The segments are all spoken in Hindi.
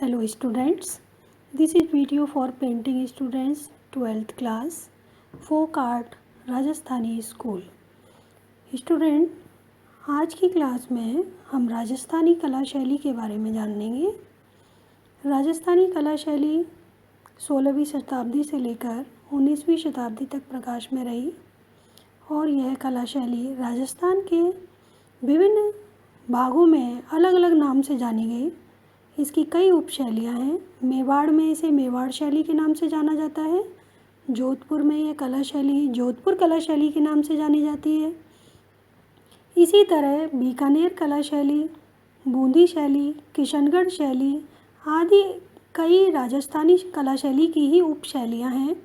Hello students, this is video for painting students 12th class folk art Rajasthani school. Student, आज की क्लास में हम राजस्थानी कला शैली के बारे में जानेंगे। राजस्थानी कला शैली 16वीं शताब्दी से लेकर 19वीं शताब्दी तक प्रकाश में रही और यह कला शैली राजस्थान के विभिन्न भागों में अलग अलग नाम से जानी गई। इसकी कई उपशैलियाँ हैं। मेवाड़ में इसे मेवाड़ शैली के नाम से जाना जाता है। जोधपुर में यह कला शैली जोधपुर कला शैली के नाम से जानी जाती है। इसी तरह बीकानेर कला शैली, बूंदी शैली, किशनगढ़ शैली आदि कई राजस्थानी कला शैली की ही उपशैलियाँ हैं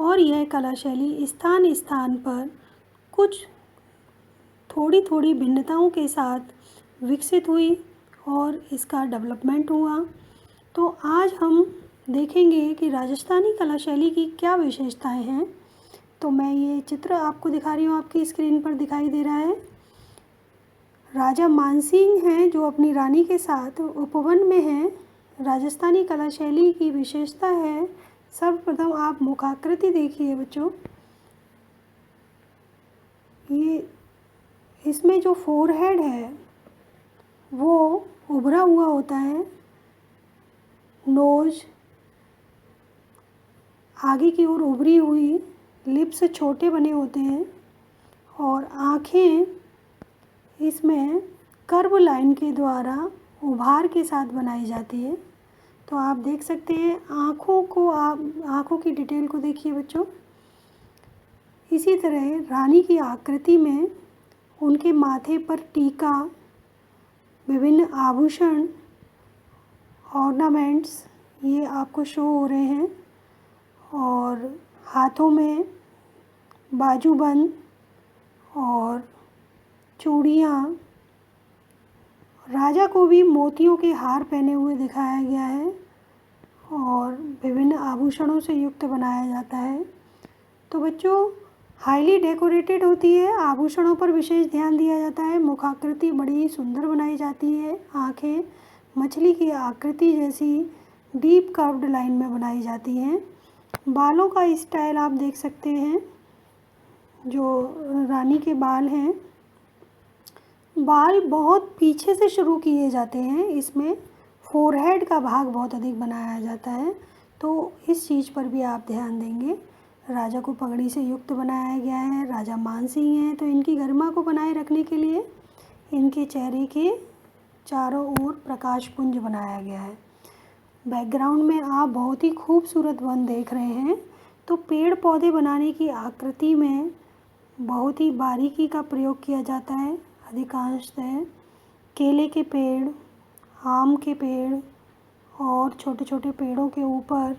और यह कला शैली स्थान स्थान पर कुछ थोड़ी थोड़ी भिन्नताओं के साथ विकसित हुई और इसका डेवलपमेंट हुआ। तो आज हम देखेंगे कि राजस्थानी कला शैली की क्या विशेषताएं हैं। तो मैं ये चित्र आपको दिखा रही हूँ, आपकी स्क्रीन पर दिखाई दे रहा है। राजा मानसिंह हैं जो अपनी रानी के साथ उपवन में हैं। राजस्थानी कला शैली की विशेषता है, सर्वप्रथम आप मुखाकृति देखिए बच्चों। ये इसमें जो फोरहेड है वो उभरा हुआ होता है, नोज आगे की ओर उभरी हुई, लिप्स छोटे बने होते हैं और आँखें इसमें कर्व लाइन के द्वारा उभार के साथ बनाई जाती है। तो आप देख सकते हैं आँखों की डिटेल को देखिए बच्चों। इसी तरह रानी की आकृति में उनके माथे पर टीका, विभिन्न आभूषण, ऑर्नामेंट्स ये आपको शो हो रहे हैं और हाथों में बाजूबंद और चूड़ियाँ। राजा को भी मोतियों के हार पहने हुए दिखाया गया है और विभिन्न आभूषणों से युक्त बनाया जाता है। तो बच्चों, हाईली डेकोरेटेड होती है, आभूषणों पर विशेष ध्यान दिया जाता है, मुखाकृति बड़ी सुंदर बनाई जाती है, आँखें मछली की आकृति जैसी डीप कर्व्ड लाइन में बनाई जाती हैं। बालों का स्टाइल आप देख सकते हैं, जो रानी के बाल हैं, बाल बहुत पीछे से शुरू किए जाते हैं। इसमें फोरहेड का भाग बहुत अधिक बनाया जाता है, तो इस चीज़ पर भी आप ध्यान देंगे। राजा को पगड़ी से युक्त बनाया गया है। राजा मानसिंह हैं तो इनकी गरिमा को बनाए रखने के लिए इनके चेहरे के चारों ओर प्रकाश पुंज बनाया गया है। बैकग्राउंड में आप बहुत ही खूबसूरत वन देख रहे हैं। तो पेड़ पौधे बनाने की आकृति में बहुत ही बारीकी का प्रयोग किया जाता है। अधिकांशतः केले के पेड़, आम के पेड़ और छोटे छोटे पेड़ों के ऊपर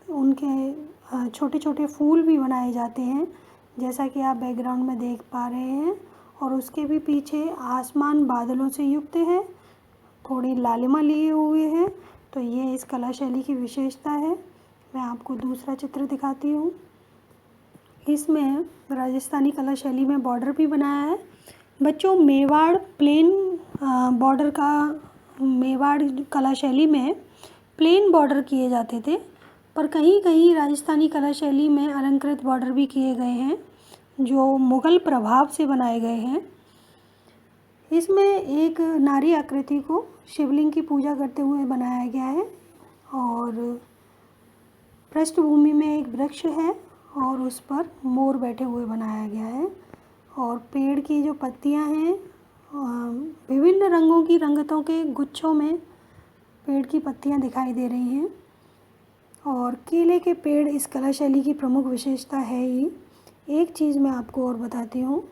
उनके छोटे छोटे फूल भी बनाए जाते हैं, जैसा कि आप बैकग्राउंड में देख पा रहे हैं। और उसके भी पीछे आसमान बादलों से युक्त है, थोड़ी लालिमा लिए हुए हैं। तो ये इस कला शैली की विशेषता है। मैं आपको दूसरा चित्र दिखाती हूँ। इसमें राजस्थानी कला शैली में बॉर्डर भी बनाया है। बच्चों, मेवाड़ प्लेन बॉर्डर का मेवाड़ कला शैली में प्लेन बॉर्डर किए जाते थे, पर कहीं कहीं राजस्थानी कला शैली में अलंकृत बॉर्डर भी किए गए हैं जो मुग़ल प्रभाव से बनाए गए हैं। इसमें एक नारी आकृति को शिवलिंग की पूजा करते हुए बनाया गया है और पृष्ठभूमि में एक वृक्ष है और उस पर मोर बैठे हुए बनाया गया है। और पेड़ की जो पत्तियां हैं, विभिन्न रंगों की रंगतों के गुच्छों में पेड़ की पत्तियां दिखाई दे रही हैं। और केले के पेड़ इस कला शैली की प्रमुख विशेषता है ही। एक चीज़ मैं आपको और बताती हूँ,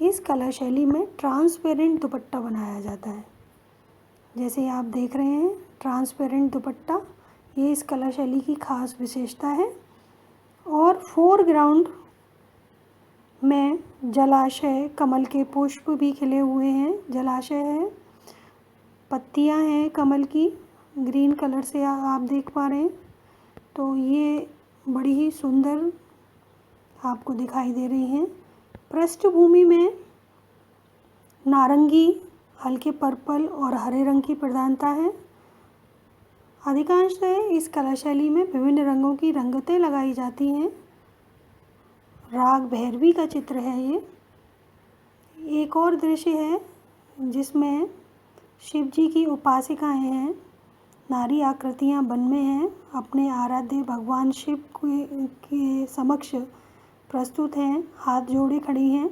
इस कला शैली में ट्रांसपेरेंट दुपट्टा बनाया जाता है। जैसे आप देख रहे हैं ट्रांसपेरेंट दुपट्टा, ये इस कला शैली की खास विशेषता है। और फोरग्राउंड में जलाशय, कमल के पुष्प भी खिले हुए हैं, जलाशय है, पत्तियां हैं कमल की, ग्रीन कलर से आप देख पा रहे हैं। तो ये बड़ी ही सुंदर आपको दिखाई दे रही हैं। पृष्ठभूमि में नारंगी, हल्के पर्पल और हरे रंग की प्रधानता है। अधिकांशतः इस कला शैली में विभिन्न रंगों की रंगतें लगाई जाती हैं। राग भैरवी का चित्र है ये। एक और दृश्य है जिसमें शिव जी की उपासिकाएं हैं, नारी आकृतियां वन में हैं, अपने आराध्य भगवान शिव के समक्ष प्रस्तुत हैं, हाथ जोड़े खड़ी हैं।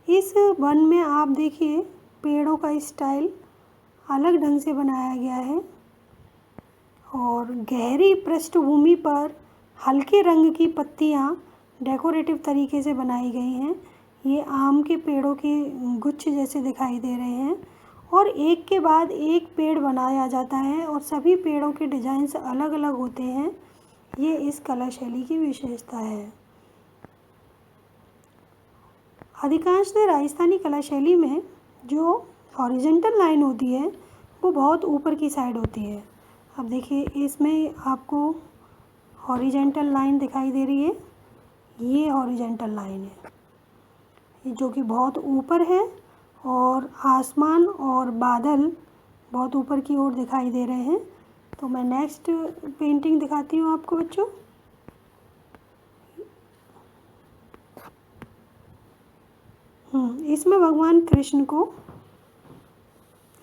इस वन में आप देखिए पेड़ों का स्टाइल अलग ढंग से बनाया गया है और गहरी पृष्ठभूमि पर हल्के रंग की पत्तियां डेकोरेटिव तरीके से बनाई गई हैं। ये आम के पेड़ों के गुच्छ जैसे दिखाई दे रहे हैं और एक के बाद एक पेड़ बनाया जाता है और सभी पेड़ों के डिजाइन्स अलग अलग होते हैं। ये इस कला शैली की विशेषता है। अधिकांशतः राजस्थानी कला शैली में जो हॉरिजॉन्टल लाइन होती है वो बहुत ऊपर की साइड होती है। अब देखिए इसमें आपको हॉरिजॉन्टल लाइन दिखाई दे रही है, ये हॉरिजॉन्टल लाइन है जो कि बहुत ऊपर है और आसमान और बादल बहुत ऊपर की ओर दिखाई दे रहे हैं। तो मैं नेक्स्ट पेंटिंग दिखाती हूँ आपको बच्चों। इसमें भगवान कृष्ण को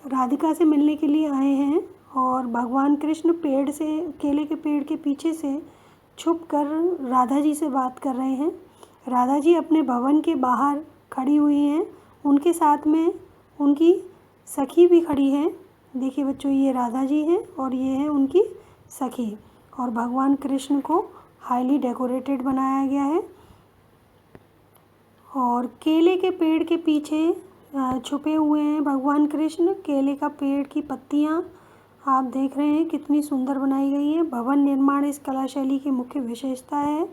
राधिका से मिलने के लिए आए हैं और भगवान कृष्ण पेड़ से, केले के पेड़ के पीछे से छुपकर राधा जी से बात कर रहे हैं। राधा जी अपने भवन के बाहर खड़ी हुई हैं, उनके साथ में उनकी सखी भी खड़ी है। देखिए बच्चों, ये राधा जी हैं और ये है उनकी सखी। और भगवान कृष्ण को हाईली डेकोरेटेड बनाया गया है और केले के पेड़ के पीछे छुपे हुए हैं भगवान कृष्ण। केले का पेड़ की पत्तियां आप देख रहे हैं कितनी सुंदर बनाई गई है। भवन निर्माण इस कला शैली की मुख्य विशेषता है।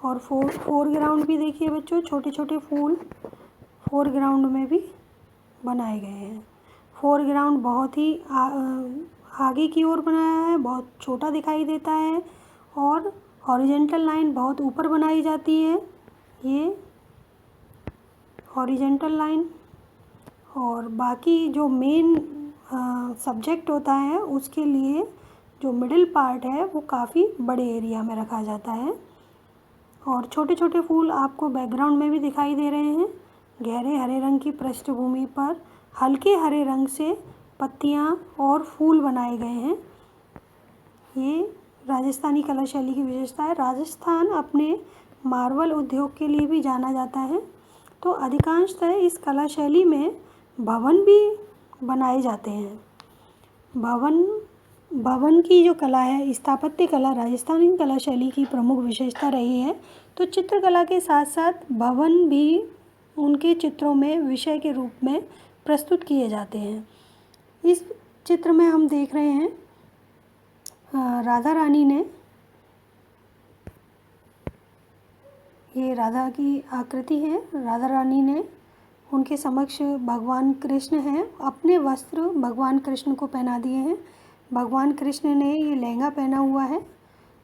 और फोरग्राउंड भी देखिए बच्चों, छोटे छोटे फूल फोरग्राउंड में भी बनाए गए हैं। फोरग्राउंड बहुत ही आगे की ओर बनाया है, बहुत छोटा दिखाई देता है और हॉरिजॉन्टल लाइन बहुत ऊपर बनाई जाती है, ये हॉरिजॉन्टल लाइन। और बाकी जो मेन सब्जेक्ट होता है उसके लिए जो मिडिल पार्ट है वो काफ़ी बड़े एरिया में रखा जाता है। और छोटे छोटे फूल आपको बैकग्राउंड में भी दिखाई दे रहे हैं। गहरे हरे रंग की पृष्ठभूमि पर हल्के हरे रंग से पत्तियां और फूल बनाए गए हैं। ये राजस्थानी कला शैली की विशेषता है। राजस्थान अपने मार्बल उद्योग के लिए भी जाना जाता है। तो अधिकांशतः इस कला शैली में भवन भी बनाए जाते हैं। भवन की जो कला है, स्थापत्य कला राजस्थानी कला शैली की प्रमुख विशेषता रही है। तो चित्रकला के साथ साथ भवन भी उनके चित्रों में विषय के रूप में प्रस्तुत किए जाते हैं। इस चित्र में हम देख रहे हैं राधा रानी ने, ये राधा की आकृति है। राधा रानी ने, उनके समक्ष भगवान कृष्ण हैं, अपने वस्त्र भगवान कृष्ण को पहना दिए हैं। भगवान कृष्ण ने ये लहंगा पहना हुआ है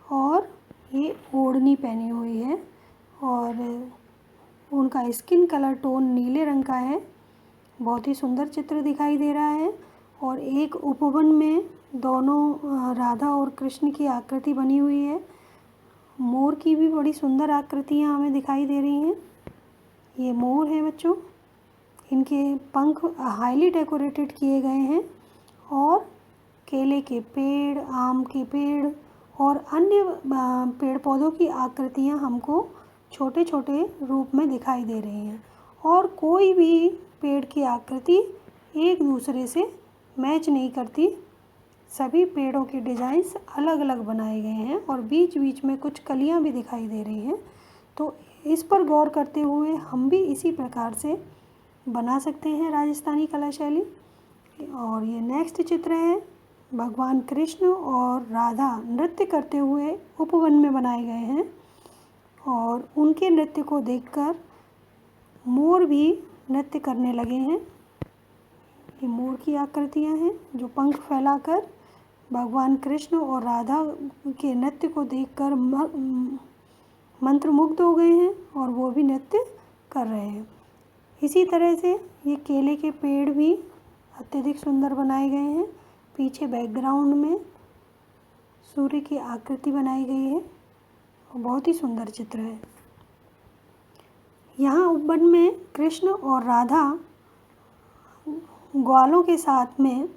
और ये ओढ़नी पहनी हुई है और उनका स्किन कलर टोन नीले रंग का है। बहुत ही सुंदर चित्र दिखाई दे रहा है। और एक उपवन में दोनों राधा और कृष्ण की आकृति बनी हुई है। मोर की भी बड़ी सुंदर आकृतियाँ हमें दिखाई दे रही हैं। ये मोर है बच्चों, इनके पंख हाईली डेकोरेटेड किए गए हैं और केले के पेड़, आम के पेड़ और अन्य पेड़ पौधों की आकृतियाँ हमको छोटे छोटे रूप में दिखाई दे रही हैं। और कोई भी पेड़ की आकृति एक दूसरे से मैच नहीं करती, सभी पेड़ों के डिज़ाइंस अलग अलग बनाए गए हैं और बीच बीच में कुछ कलियां भी दिखाई दे रही हैं। तो इस पर गौर करते हुए हम भी इसी प्रकार से बना सकते हैं राजस्थानी कला शैली। और ये नेक्स्ट चित्र है, भगवान कृष्ण और राधा नृत्य करते हुए उपवन में बनाए गए हैं और उनके नृत्य को देखकर मोर भी नृत्य करने लगे हैं। ये मोर की आकृतियाँ हैं जो पंख फैलाकर भगवान कृष्ण और राधा के नृत्य को देखकर मंत्रमुग्ध हो गए हैं और वो भी नृत्य कर रहे हैं। इसी तरह से ये केले के पेड़ भी अत्यधिक सुंदर बनाए गए हैं। पीछे बैकग्राउंड में सूर्य की आकृति बनाई गई है और बहुत ही सुंदर चित्र है। यहाँ उपवन में कृष्ण और राधा ग्वालों के साथ में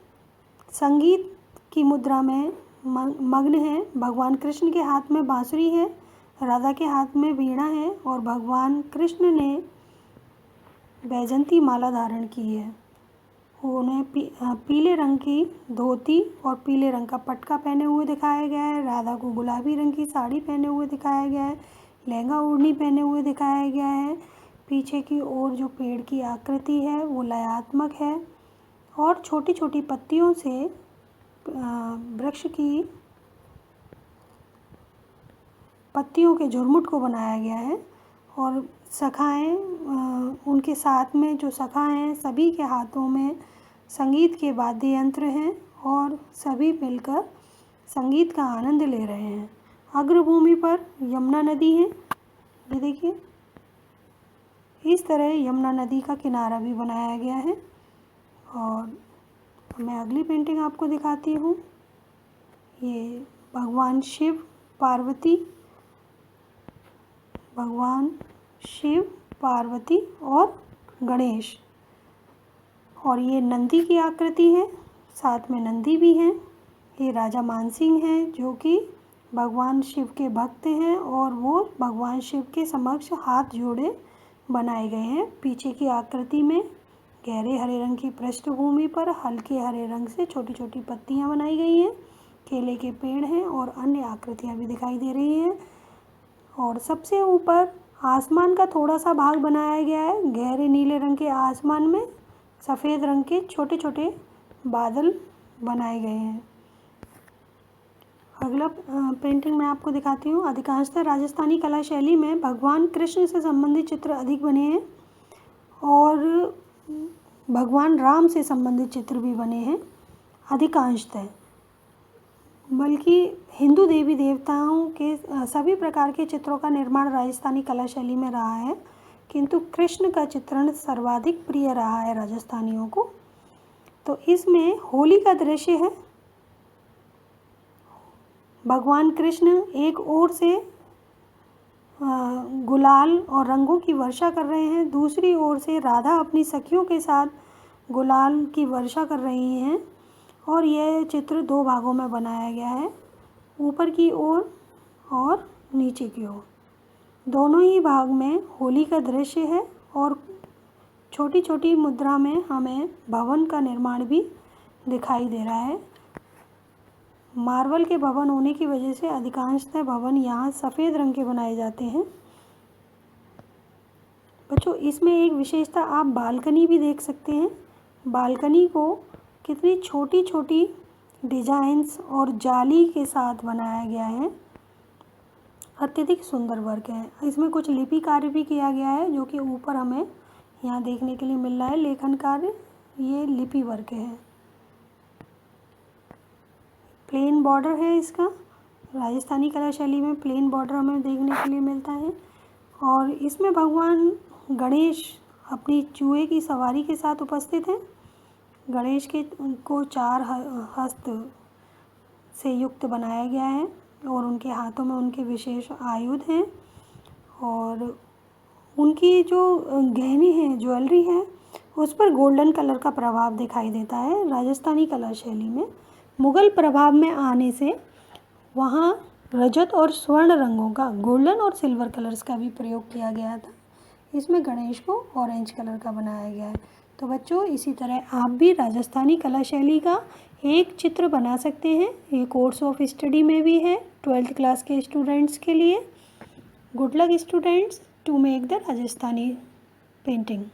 संगीत की मुद्रा में मग्न हैं। भगवान कृष्ण के हाथ में बांसुरी है, राधा के हाथ में वीणा है और भगवान कृष्ण ने वैजंती माला धारण की है। उन्हें पीले रंग की धोती और पीले रंग का पटका पहने हुए दिखाया गया है। राधा को गुलाबी रंग की साड़ी पहने हुए दिखाया गया है, लहंगा ओढ़नी पहने हुए दिखाया गया है। पीछे की ओर जो पेड़ की आकृति है वो लयात्मक है और छोटी छोटी पत्तियों से वृक्ष की पत्तियों के झुरमुट को बनाया गया है। और सखाएँ उनके साथ में जो सखा हैं सभी के हाथों में संगीत के वाद्य यंत्र हैं और सभी मिलकर संगीत का आनंद ले रहे हैं। अग्रभूमि पर यमुना नदी है, ये देखिए। इस तरह यमुना नदी का किनारा भी बनाया गया है। और मैं अगली पेंटिंग आपको दिखाती हूँ। ये भगवान शिव पार्वती और गणेश, और ये नंदी की आकृति है, साथ में नंदी भी हैं। ये राजा मानसिंह हैं जो कि भगवान शिव के भक्त हैं और वो भगवान शिव के समक्ष हाथ जोड़े बनाए गए हैं। पीछे की आकृति में गहरे हरे रंग की पृष्ठभूमि पर हल्के हरे रंग से छोटी छोटी पत्तियां बनाई गई हैं। केले के पेड़ हैं और अन्य आकृतियां भी दिखाई दे रही हैं। और सबसे ऊपर आसमान का थोड़ा सा भाग बनाया गया है। गहरे नीले रंग के आसमान में सफ़ेद रंग के छोटे छोटे बादल बनाए गए हैं। अगला पेंटिंग मैं आपको दिखाती हूँ। अधिकांशतः राजस्थानी कला शैली में भगवान कृष्ण से संबंधित चित्र अधिक बने हैं और भगवान राम से संबंधित चित्र भी बने हैं अधिकांशतः। बल्कि हिंदू देवी देवताओं के सभी प्रकार के चित्रों का निर्माण राजस्थानी कला शैली में रहा है, किंतु कृष्ण का चित्रण सर्वाधिक प्रिय रहा है राजस्थानियों को। तो इसमें होली का दृश्य है। भगवान कृष्ण एक ओर से गुलाल और रंगों की वर्षा कर रहे हैं, दूसरी ओर से राधा अपनी सखियों के साथ गुलाल की वर्षा कर रही हैं। और यह चित्र दो भागों में बनाया गया है, ऊपर की ओर और नीचे की ओर। दोनों ही भाग में होली का दृश्य है और छोटी छोटी मुद्रा में हमें भवन का निर्माण भी दिखाई दे रहा है। मार्बल के भवन होने की वजह से अधिकांशतः भवन यहाँ सफ़ेद रंग के बनाए जाते हैं। बच्चों, इसमें एक विशेषता आप बालकनी भी देख सकते हैं। बालकनी को कितनी छोटी छोटी डिजाइन्स और जाली के साथ बनाया गया है, अत्यधिक सुंदर वर्क है। इसमें कुछ लिपि कार्य भी किया गया है जो कि ऊपर हमें यहाँ देखने के लिए मिल रहा है। लेखन कार्य, ये लिपि वर्क है। प्लेन बॉर्डर है इसका। राजस्थानी कला शैली में प्लेन बॉर्डर हमें देखने के लिए मिलता है। और इसमें भगवान गणेश अपनी चूहे की सवारी के साथ उपस्थित हैं। गणेश को 4 हस्त से युक्त बनाया गया है और उनके हाथों में उनके विशेष आयुध हैं। और उनकी जो गहने हैं, ज्वेलरी है, उस पर गोल्डन कलर का प्रभाव दिखाई देता है। राजस्थानी कला शैली में मुग़ल प्रभाव में आने से वहाँ रजत और स्वर्ण रंगों का, गोल्डन और सिल्वर कलर्स का भी प्रयोग किया गया था। इसमें गणेश को ऑरेंज कलर का बनाया गया है। तो बच्चों, इसी तरह आप भी राजस्थानी कला शैली का एक चित्र बना सकते हैं। ये कोर्स ऑफ स्टडी में भी है 12th क्लास के स्टूडेंट्स के लिए। Good luck students to make the Rajasthani painting.